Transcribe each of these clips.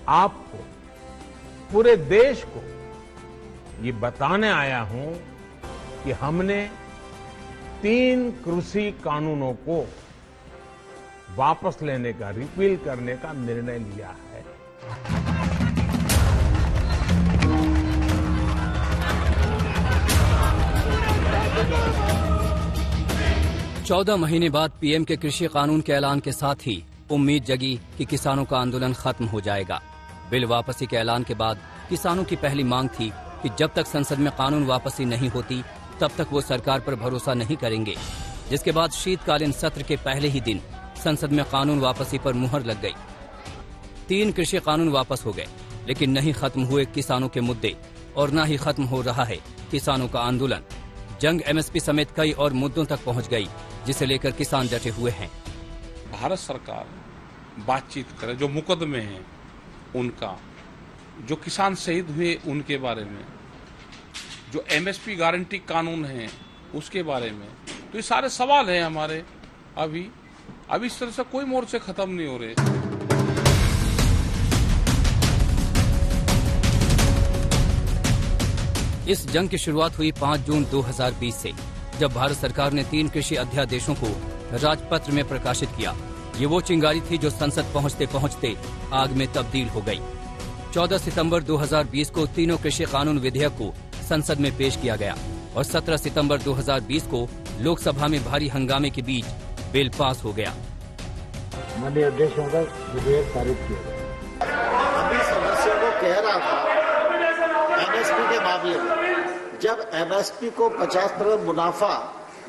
आपको, पूरे देश को ये बताने आया हूं कि हमने 3 कृषि कानूनों को वापस लेने का, रिपील करने का निर्णय लिया है। चौदह महीने बाद पीएम के कृषि कानून के ऐलान के साथ ही उम्मीद जगी कि किसानों का आंदोलन खत्म हो जाएगा। बिल वापसी के ऐलान के बाद किसानों की पहली मांग थी कि जब तक संसद में कानून वापसी नहीं होती तब तक वो सरकार पर भरोसा नहीं करेंगे। जिसके बाद शीतकालीन सत्र के पहले ही दिन संसद में कानून वापसी पर मुहर लग गई। 3 कृषि कानून वापस हो गए, लेकिन नहीं खत्म हुए किसानों के मुद्दे और न ही खत्म हो रहा है किसानों का आंदोलन। जंग एमएसपी समेत कई और मुद्दों तक पहुंच गई, जिसे लेकर किसान डटे हुए हैं। भारत सरकार बातचीत करे, जो मुकदमे हैं उनका, जो किसान शहीद हुए उनके बारे में, जो एमएसपी गारंटी कानून है उसके बारे में, तो ये सारे सवाल हैं हमारे। अभी इस तरह से कोई मोर्चे खत्म नहीं हो रहे। इस जंग की शुरुआत हुई 5 जून 2020 से, जब भारत सरकार ने 3 कृषि अध्यादेशों को राजपत्र में प्रकाशित किया। ये वो चिंगारी थी जो संसद पहुंचते पहुंचते आग में तब्दील हो गई। 14 सितंबर 2020 को तीनों कृषि कानून विधेयक को संसद में पेश किया गया और 17 सितंबर 2020 को लोकसभा में भारी हंगामे के बीच बिल पास हो गया। माननीय अध्यक्ष महोदय, विधेयक पारित किया गया। अभी सदस्यों को कह रहा था एमएसपी के मामले में, जब एमएसपी को 50% मुनाफा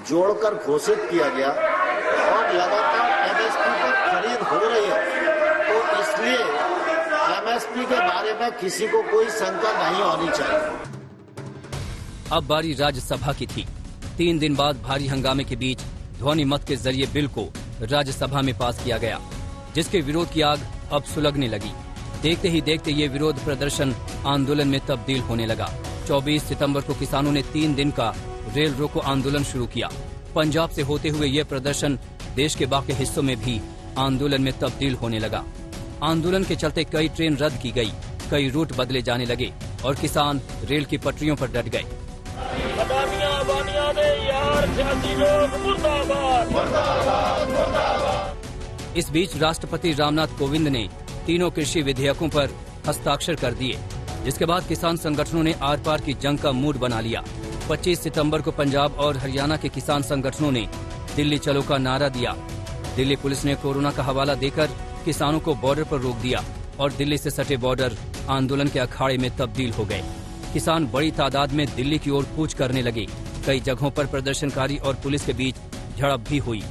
जोड़कर घोषित किया गया और लगातार एमएसपी पर खरीद हो रही है, तो इसलिए एमएसपी के बारे में किसी को कोई शंका नहीं होनी चाहिए। अब बारी राज्यसभा की थी। 3 दिन बाद भारी हंगामे के बीच ध्वनि मत के जरिए बिल को राज्यसभा में पास किया गया, जिसके विरोध की आग अब सुलगने लगी। देखते ही देखते ये विरोध प्रदर्शन आंदोलन में तब्दील होने लगा। 24 सितंबर को किसानों ने 3 दिन का रेल रोको आंदोलन शुरू किया। पंजाब से होते हुए ये प्रदर्शन देश के बाकी हिस्सों में भी आंदोलन में तब्दील होने लगा। आंदोलन के चलते कई ट्रेन रद्द की गई, कई रूट बदले जाने लगे और किसान रेल की पटरियों पर डट गए। इस बीच राष्ट्रपति रामनाथ कोविंद ने तीनों कृषि विधेयकों पर हस्ताक्षर कर दिए, जिसके बाद किसान संगठनों ने आर पार की जंग का मूड बना लिया। 25 सितंबर को पंजाब और हरियाणा के किसान संगठनों ने दिल्ली चलो का नारा दिया। दिल्ली पुलिस ने कोरोना का हवाला देकर किसानों को बॉर्डर पर रोक दिया और दिल्ली से सटे बॉर्डर आंदोलन के अखाड़े में तब्दील हो गए। किसान बड़ी तादाद में दिल्ली की ओर कूच करने लगे। कई जगहों पर प्रदर्शनकारी और पुलिस के बीच झड़प भी हुई।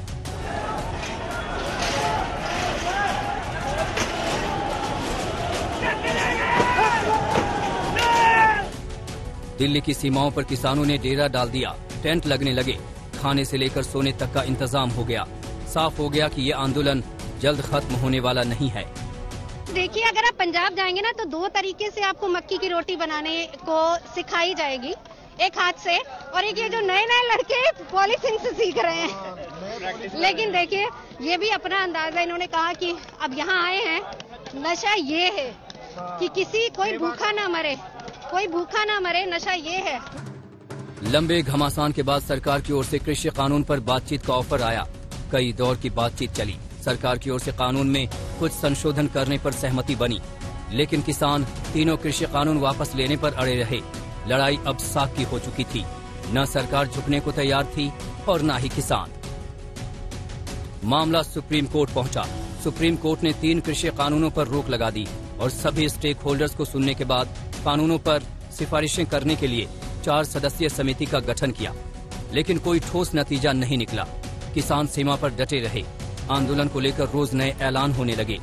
दिल्ली की सीमाओं पर किसानों ने डेरा डाल दिया, टेंट लगने लगे, खाने से लेकर सोने तक का इंतजाम हो गया। साफ हो गया कि ये आंदोलन जल्द खत्म होने वाला नहीं है। देखिए, अगर आप पंजाब जाएंगे ना तो 2 तरीके से आपको मक्की की रोटी बनाने को सिखाई जाएगी, एक हाथ से, और एक ये जो नए नए लड़के पॉलिथिन से सीख रहे हैं। लेकिन देखिए, ये भी अपना अंदाजा, इन्होंने कहा कि अब यहाँ आए हैं, नशा ये है कि कोई भूखा ना मरे, कोई भूखा ना मरे, नशा ये है। लंबे घमासान के बाद सरकार की ओर से कृषि कानून पर बातचीत का ऑफर आया। कई दौर की बातचीत चली। सरकार की ओर से कानून में कुछ संशोधन करने पर सहमति बनी, लेकिन किसान तीनों कृषि कानून वापस लेने पर अड़े रहे। लड़ाई अब साफ की हो चुकी थी। न सरकार झुकने को तैयार थी और न ही किसान। मामला सुप्रीम कोर्ट पहुंचा। सुप्रीम कोर्ट ने 3 कृषि कानूनों पर रोक लगा दी और सभी स्टेक होल्डर्स को सुनने के बाद कानूनों पर सिफारिशें करने के लिए 4 सदस्यीय समिति का गठन किया, लेकिन कोई ठोस नतीजा नहीं निकला। किसान सीमा पर डटे रहे। आंदोलन को लेकर रोज नए ऐलान होने लगे।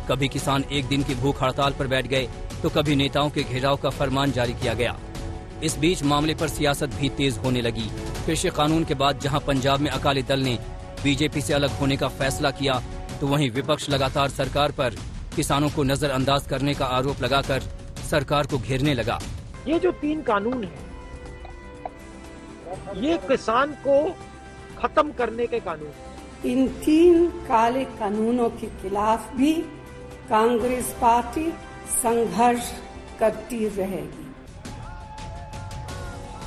कभी किसान 1 दिन की भूख हड़ताल पर बैठ गए तो कभी नेताओं के घेराव का फरमान जारी किया गया। इस बीच मामले पर सियासत भी तेज होने लगी। कृषि कानून के बाद जहां पंजाब में अकाली दल ने बीजेपी से अलग होने का फैसला किया, तो वहीं विपक्ष लगातार सरकार पर किसानों को नजरअंदाज करने का आरोप लगाकर सरकार को घेरने लगा। ये जो 3 कानून है, ये किसान को खत्म करने के कानून। इन 3 काले कानूनों के खिलाफ भी कांग्रेस पार्टी संघर्ष करती रहेगी।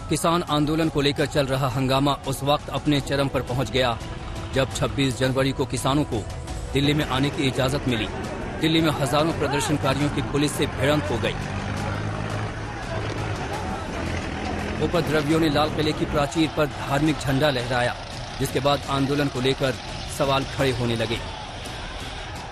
किसान आंदोलन को लेकर चल रहा हंगामा उस वक्त अपने चरम पर पहुंच गया जब 26 जनवरी को किसानों को दिल्ली में आने की इजाजत मिली। दिल्ली में हजारों प्रदर्शनकारियों की पुलिस से भिड़ंत हो गई। उपद्रवियों ने लाल किले की प्राचीर पर धार्मिक झंडा लहराया, जिसके बाद आंदोलन को लेकर सवाल खड़े होने लगे।